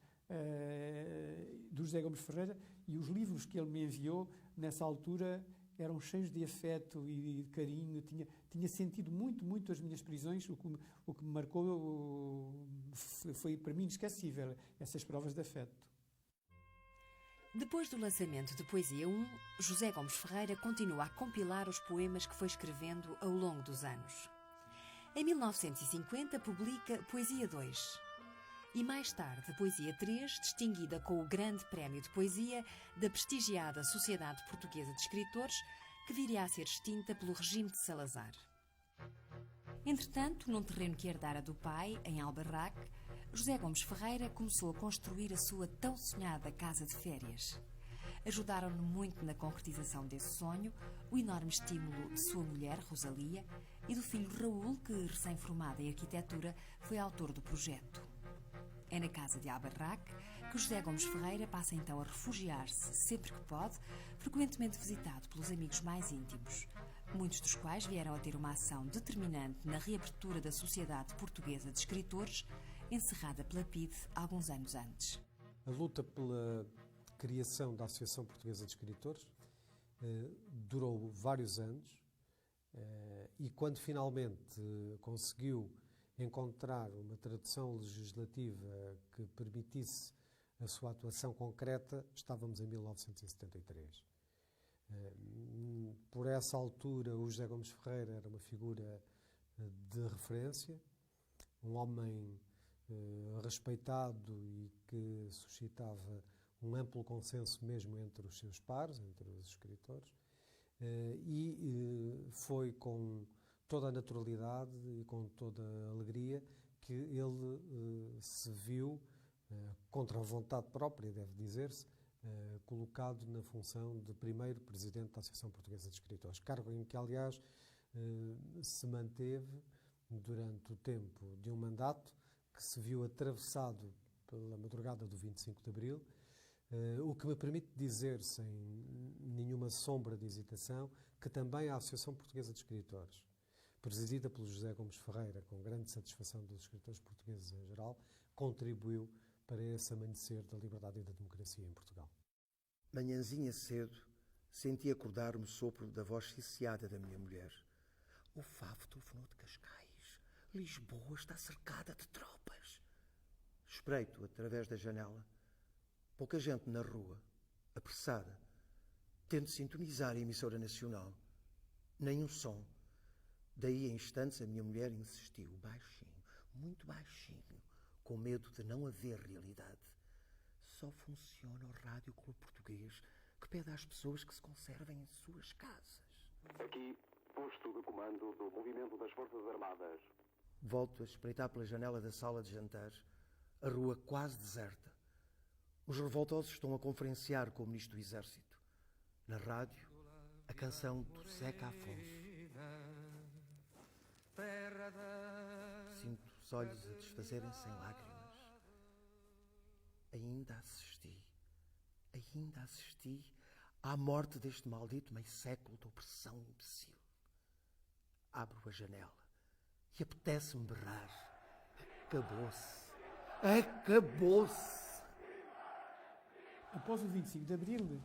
do José Gomes Ferreira, e os livros que ele me enviou nessa altura eram cheios de afeto e de carinho. Tinha sentido muito as minhas prisões, o que me marcou foi para mim inesquecível, essas provas de afeto. Depois do lançamento de Poesia 1, José Gomes Ferreira continua a compilar os poemas que foi escrevendo ao longo dos anos. Em 1950 publica Poesia 2 e mais tarde Poesia 3, distinguida com o Grande Prémio de Poesia da prestigiada Sociedade Portuguesa de Escritores, que viria a ser extinta pelo regime de Salazar. Entretanto, num terreno que herdara do pai, em Albarraque, José Gomes Ferreira começou a construir a sua tão sonhada casa de férias. Ajudaram-no muito na concretização desse sonho o enorme estímulo de sua mulher, Rosalia, e do filho Raul, que, recém-formado em arquitetura, foi autor do projeto. É na casa de Albarraque que José Gomes Ferreira passa então a refugiar-se sempre que pode, frequentemente visitado pelos amigos mais íntimos, muitos dos quais vieram a ter uma ação determinante na reabertura da Sociedade Portuguesa de Escritores, encerrada pela PIDE alguns anos antes. A luta pela criação da Associação Portuguesa de Escritores durou vários anos, e quando finalmente conseguiu encontrar uma tradução legislativa que permitisse a sua atuação concreta, estávamos em 1973. Por essa altura, o José Gomes Ferreira era uma figura de referência, um homem respeitado e que suscitava um amplo consenso mesmo entre os seus pares, entre os escritores, e foi com toda a naturalidade e com toda a alegria que ele se viu, contra a vontade própria, deve dizer-se, colocado na função de primeiro presidente da Associação Portuguesa de Escritores, cargo em que, aliás, se manteve durante o tempo de um mandato que se viu atravessado pela madrugada do 25 de Abril, o que me permite dizer, sem nenhuma sombra de hesitação, que também a Associação Portuguesa de Escritores, presidida pelo José Gomes Ferreira, com grande satisfação dos escritores portugueses em geral, contribuiu para esse amanhecer da liberdade e da democracia em Portugal. Manhãzinha cedo, senti acordar-me o sopro da voz ciciada da minha mulher. O Favo telefonou de Cascais. Lisboa está cercada de tropas. Espreito através da janela. Pouca gente na rua, apressada. Tento sintonizar a emissora nacional. Nem um som. Daí a instantes a minha mulher insistiu, baixinho, muito baixinho, com medo de não haver realidade. Só funciona o Rádio Clube Português, que pede às pessoas que se conservem em suas casas. Aqui, posto de comando do movimento das Forças Armadas. Volto a espreitar pela janela da sala de jantar, a rua quase deserta. Os revoltosos estão a conferenciar com o ministro do Exército. Na rádio, a canção do Zeca Afonso. Sinto os olhos a desfazerem-se em lágrimas. Ainda assisti à morte deste maldito meio século de opressão imbecil. Abro a janela e apetece-me berrar. Acabou-se. Acabou-se. Após o 25 de Abril,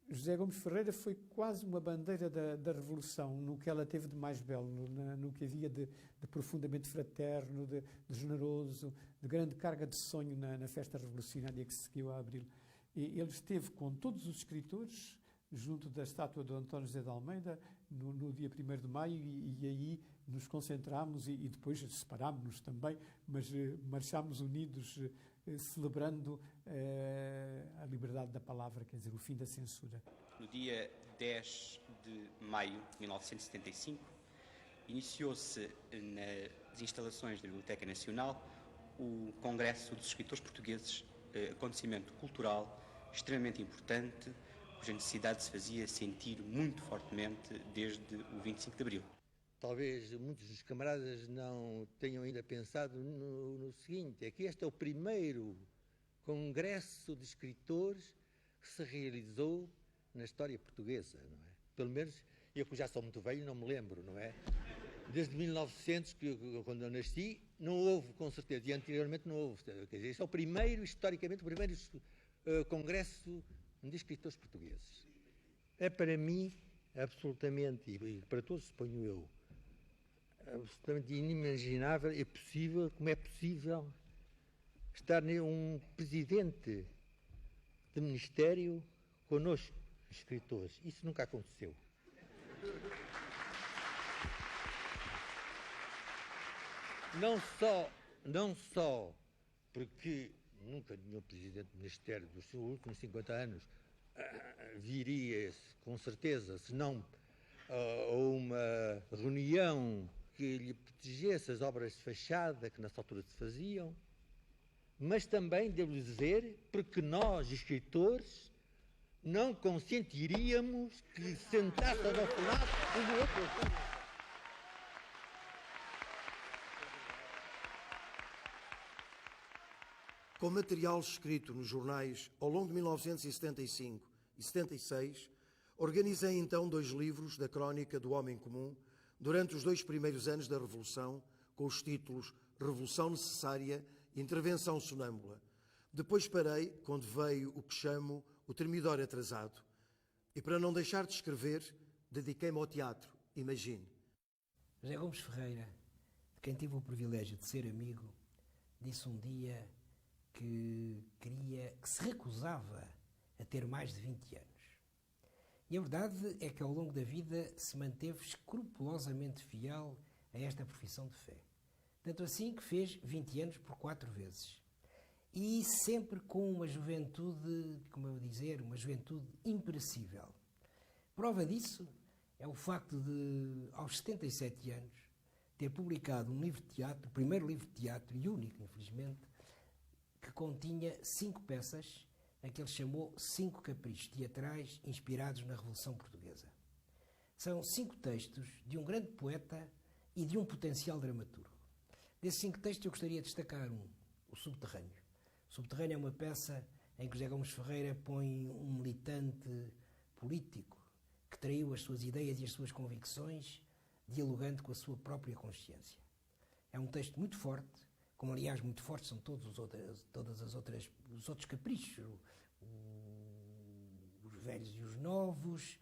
José Gomes Ferreira foi quase uma bandeira da Revolução, no que ela teve de mais belo, no que havia de profundamente fraterno, de generoso, de grande carga de sonho na festa revolucionária que se seguiu a Abril. E ele esteve com todos os escritores junto da estátua de António José de Almeida no dia 1º de maio e aí nos concentrámos e depois separámos-nos também, mas marchámos unidos celebrando a liberdade da palavra, quer dizer, o fim da censura. No dia 10 de maio de 1975, iniciou-se nas instalações da Biblioteca Nacional o Congresso dos Escritores Portugueses, acontecimento cultural extremamente importante, cuja necessidade se fazia sentir muito fortemente desde o 25 de Abril. Talvez muitos dos camaradas não tenham ainda pensado no seguinte, é que este é o primeiro congresso de escritores que se realizou na história portuguesa, não é? Pelo menos, eu que já sou muito velho, não me lembro, não é? Desde 1900, quando eu nasci, não houve, com certeza, e anteriormente não houve. Quer dizer, este é o primeiro, historicamente, o primeiro congresso de escritores portugueses. É para mim, absolutamente, e para todos, suponho eu, absolutamente inimaginável, como é possível estar um presidente de ministério connosco, escritores. Isso nunca aconteceu. Não só porque nunca nenhum presidente de ministério dos últimos 50 anos viria, com certeza, se não a uma reunião que lhe protegesse as obras de fachada que nessa altura se faziam, mas também, devo dizer, porque nós, escritores, não consentiríamos que sentasse ao nosso lado um outro. Com material escrito nos jornais ao longo de 1975 e 76, organizei então 2 livros da crónica do homem comum durante os 2 primeiros anos da Revolução, com os títulos Revolução Necessária e Intervenção Sonâmbula. Depois parei quando veio o que chamo o Termidor Atrasado. E para não deixar de escrever, dediquei-me ao teatro, imagine. José Gomes Ferreira, de quem tive o privilégio de ser amigo, disse um dia que se recusava a ter mais de 20 anos. E a verdade é que ao longo da vida se manteve escrupulosamente fiel a esta profissão de fé. Tanto assim que fez 20 anos por 4 vezes. E sempre com uma juventude, como eu dizer, uma juventude imperecível. Prova disso é o facto de, aos 77 anos, ter publicado um livro de teatro, o primeiro livro de teatro e único, infelizmente, que continha 5 peças, a que ele chamou 5 caprichos teatrais inspirados na Revolução Portuguesa. São 5 textos de um grande poeta e de um potencial dramaturgo. Desses 5 textos eu gostaria de destacar o Subterrâneo. O Subterrâneo é uma peça em que José Gomes Ferreira põe um militante político que traiu as suas ideias e as suas convicções, dialogando com a sua própria consciência. É um texto muito forte, como aliás muito fortes são todos os outros caprichos, os velhos e os novos,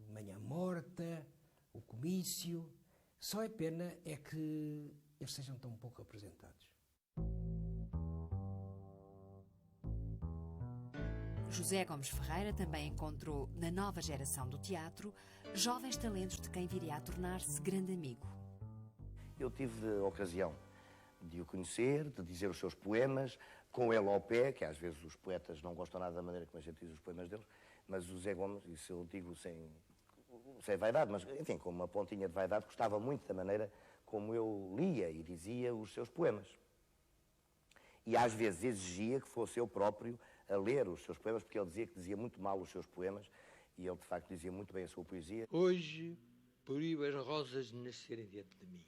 Manhã Morta, o Comício. Só é pena é que eles sejam tão pouco apresentados. José Gomes Ferreira também encontrou, na nova geração do teatro, jovens talentos de quem viria a tornar-se grande amigo. Eu tive a ocasião de o conhecer, de dizer os seus poemas, com ele ao pé, que às vezes os poetas não gostam nada da maneira como a gente diz os poemas deles, mas o Zé Gomes, isso eu digo sem vaidade, mas enfim, com uma pontinha de vaidade, gostava muito da maneira como eu lia e dizia os seus poemas. E às vezes exigia que fosse eu próprio a ler os seus poemas, porque ele dizia que dizia muito mal os seus poemas, e ele de facto dizia muito bem a sua poesia. Hoje proíbo as rosas de nascerem diante de mim.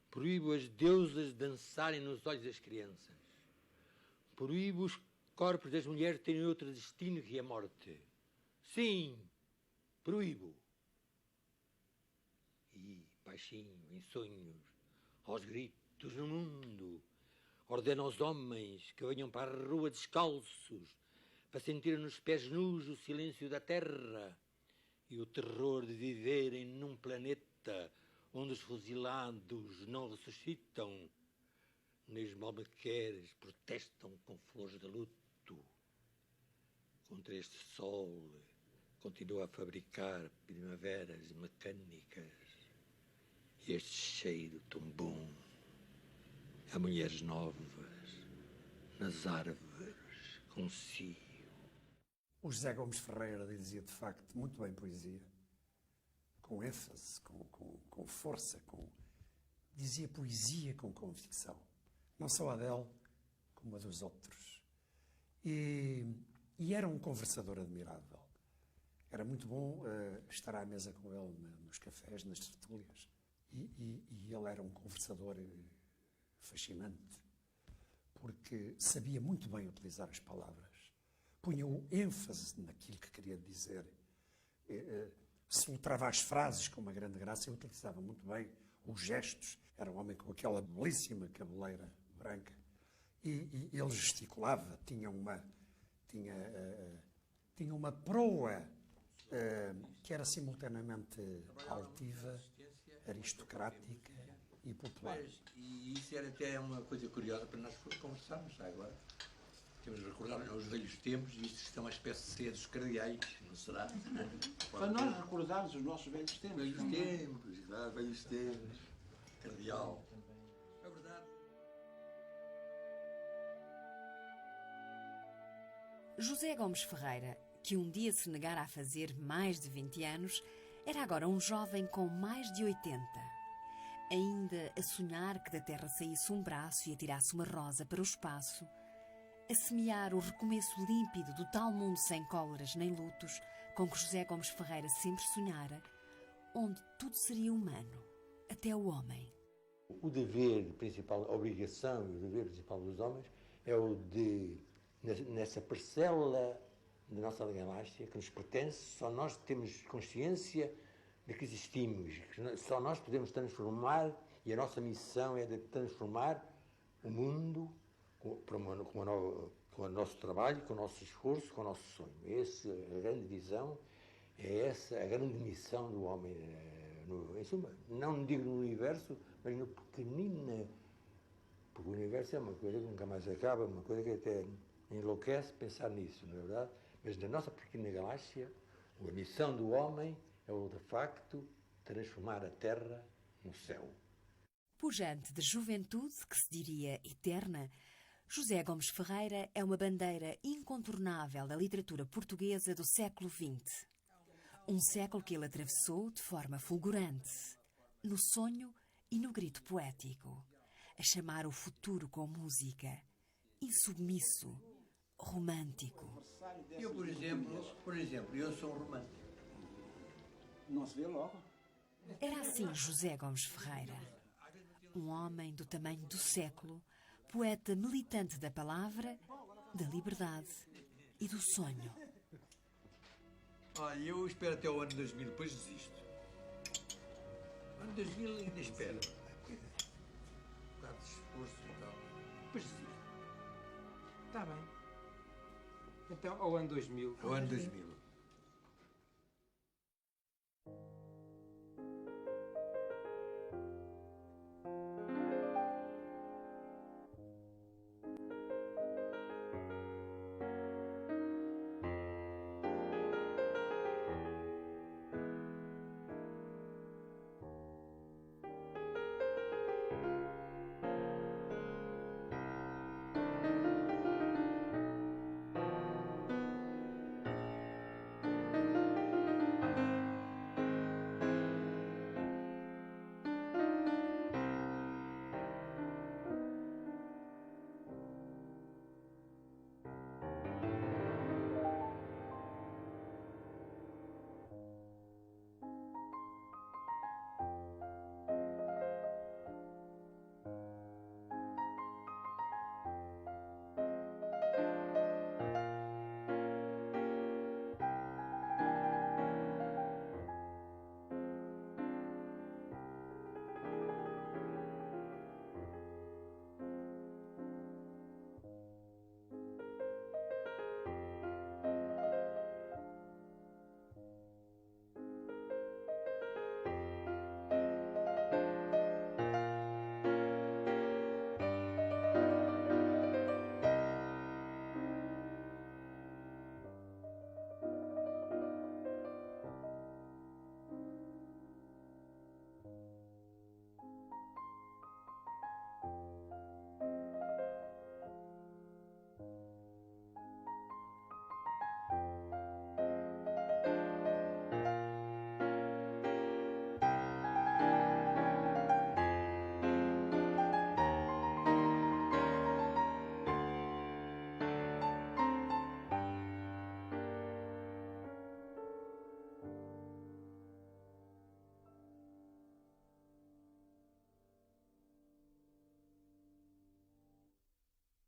Proíbo as deusas de dançarem nos olhos das crianças. Proíbo os corpos das mulheres terem outro destino que a morte. Sim, proíbo. E, baixinho, em sonhos, aos gritos no mundo, ordeno aos homens que venham para a rua descalços, para sentir nos pés nus o silêncio da terra e o terror de viverem num planeta onde os fuzilados não ressuscitam, nem os malmequeres protestam com flores de luto. Contra este sol continua a fabricar primaveras mecânicas e este cheiro tão bom a mulheres novas nas árvores consigo. O José Gomes Ferreira dizia de facto muito bem poesia, com ênfase, com força, dizia poesia com convicção, não só a dele, como a dos outros. E era um conversador admirável. Era muito bom estar à mesa com ele nos cafés, nas tertúlias. E ele era um conversador fascinante, porque sabia muito bem utilizar as palavras, punha o ênfase naquilo que queria dizer, soltava as frases com uma grande graça e utilizava muito bem os gestos. Era um homem com aquela belíssima cabeleira branca e ele gesticulava, tinha uma proa que era simultaneamente altiva, aristocrática e popular. E isso era até uma coisa curiosa para nós conversarmos já agora. Temos de recordar os velhos tempos, e isto é uma espécie de seres cardeais, não será? Para nós recordarmos os nossos velhos tempos. Velhos tempos, claro, velhos tempos. Cardeal. É verdade. José Gomes Ferreira, que um dia se negara a fazer mais de 20 anos, era agora um jovem com mais de 80. Ainda a sonhar que da terra saísse um braço e atirasse uma rosa para o espaço, a semear o recomeço límpido do tal mundo sem cóleras nem lutos com que José Gomes Ferreira sempre sonhara, onde tudo seria humano, até o homem. O dever principal, a obrigação e o dever principal dos homens é o de, nessa parcela da nossa galáxia que nos pertence, só nós temos consciência de que existimos, que só nós podemos transformar, e a nossa missão é de transformar o mundo com o nosso trabalho, com o nosso esforço, com o nosso sonho. Essa é a grande visão, é essa a grande missão do homem, em suma, não digo no universo, mas no pequenino, porque o universo é uma coisa que nunca mais acaba, uma coisa que até enlouquece pensar nisso, não é verdade? Mas na nossa pequena galáxia, A missão do homem é, de facto, transformar a terra no céu. Pujante de juventude, que se diria eterna, José Gomes Ferreira é uma bandeira incontornável da literatura portuguesa do século XX. Um século que ele atravessou de forma fulgurante, no sonho e no grito poético, a chamar o futuro com música, insubmisso, romântico. Eu, por exemplo, eu sou um romântico. Não se vê logo. Era assim José Gomes Ferreira, um homem do tamanho do século, poeta militante da palavra, da liberdade e do sonho. Olha, eu espero até o ano 2000, depois desisto. O ano 2000 ainda espero. Um bocado de esforço e tal. Depois desisto. Está bem. Então, ao ano 2000. Ao ano 2000.